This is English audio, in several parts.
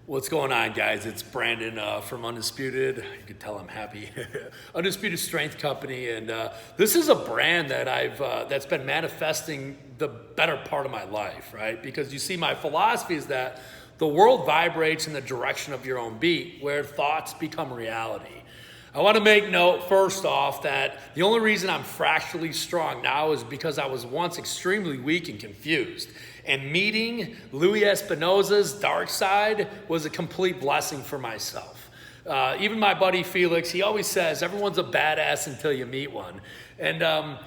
What's going on, guys? It's Brandon from Undisputed. You can tell I'm happy. Undisputed Strength Company, and this is a brand that that's been manifesting the better part of my life, right? Because you see, my philosophy is that the world vibrates in the direction of your own beat, where thoughts become reality. I want to make note, first off, that the only reason I'm fracturally strong now is because I was once extremely weak and confused. And meeting Louis Espinosa's dark side was a complete blessing for myself. Even my buddy Felix, he always says, everyone's a badass until you meet one. And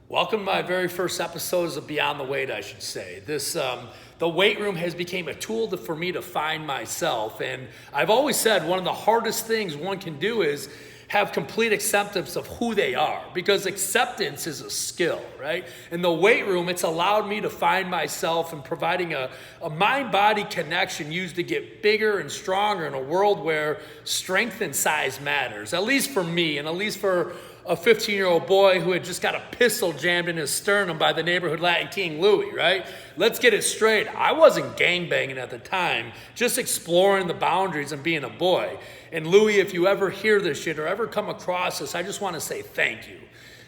welcome to my very first episodes of Beyond the Weight, I should say. The weight room has become a tool for me to find myself. And I've always said one of the hardest things one can do is have complete acceptance of who they are, because acceptance is a skill, right? In the weight room, it's allowed me to find myself and providing a mind-body connection used to get bigger and stronger in a world where strength and size matters, at least for me, and at least for a 15-year-old boy who had just got a pistol jammed in his sternum by the neighborhood Latin King Louis, right? Let's get it straight. I wasn't gangbanging at the time, just exploring the boundaries and being a boy. And Louis, if you ever hear this shit or ever come across this, I just want to say thank you,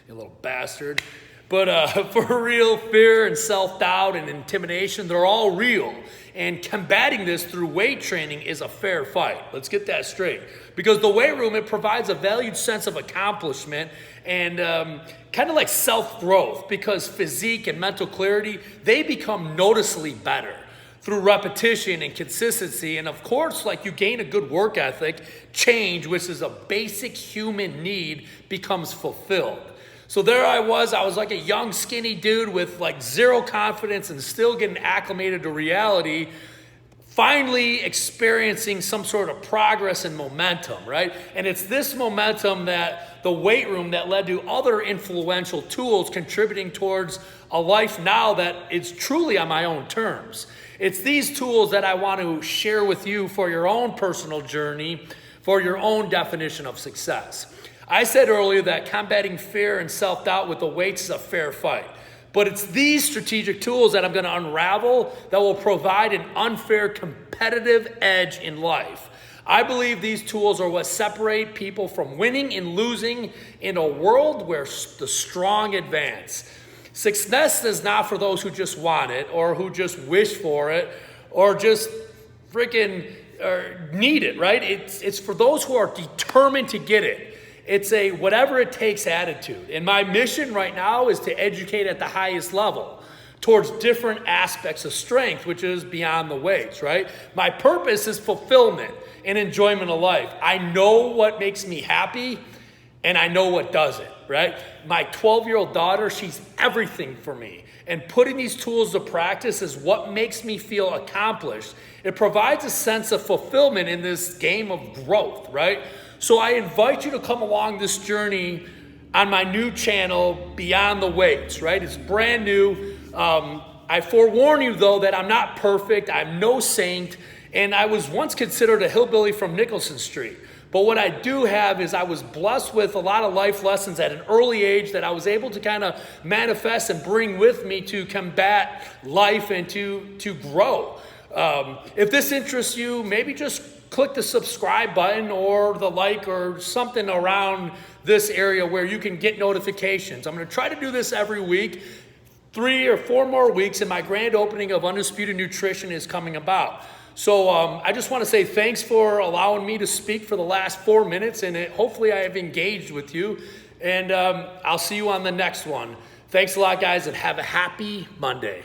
you little bastard. But for real, fear and self-doubt and intimidation, they're all real. And combating this through weight training is a fair fight. Let's get that straight. Because the weight room, it provides a valued sense of accomplishment and kind of like self-growth, because physique and mental clarity, they become noticeably better through repetition and consistency. And of course, like, you gain a good work ethic, change, which is a basic human need, becomes fulfilled. So there I was like a young skinny dude with like zero confidence and still getting acclimated to reality, finally experiencing some sort of progress and momentum, right? And it's this momentum that the weight room that led to other influential tools contributing towards a life now that is truly on my own terms. It's these tools that I want to share with you for your own personal journey, for your own definition of success. I said earlier that combating fear and self-doubt with the weights is a fair fight. But it's these strategic tools that I'm going to unravel that will provide an unfair competitive edge in life. I believe these tools are what separate people from winning and losing in a world where the strong advance. Success is not for those who just want it, or who just wish for it, or just freaking need it, right? It's for those who are determined to get it. It's a whatever it takes attitude. And my mission right now is to educate at the highest level towards different aspects of strength, which is beyond the weights, right? My purpose is fulfillment and enjoyment of life. I know what makes me happy, and I know what doesn't, right? My 12-year-old daughter, she's everything for me. And putting these tools to practice is what makes me feel accomplished. It provides a sense of fulfillment in this game of growth, right? So I invite you to come along this journey on my new channel, Beyond the Weights, right? It's brand new. I forewarn you, though, that I'm not perfect. I'm no saint. And I was once considered a hillbilly from Nicholson Street. But what I do have is I was blessed with a lot of life lessons at an early age that I was able to kind of manifest and bring with me to combat life and to grow. If this interests you, maybe just click the subscribe button or the like or something around this area where you can get notifications. I'm going to try to do this every week, 3 or 4 more weeks, and my grand opening of Undisputed Nutrition is coming about. So I just want to say thanks for allowing me to speak for the last 4 minutes, and hopefully I have engaged with you, and I'll see you on the next one. Thanks a lot, guys, and have a happy Monday.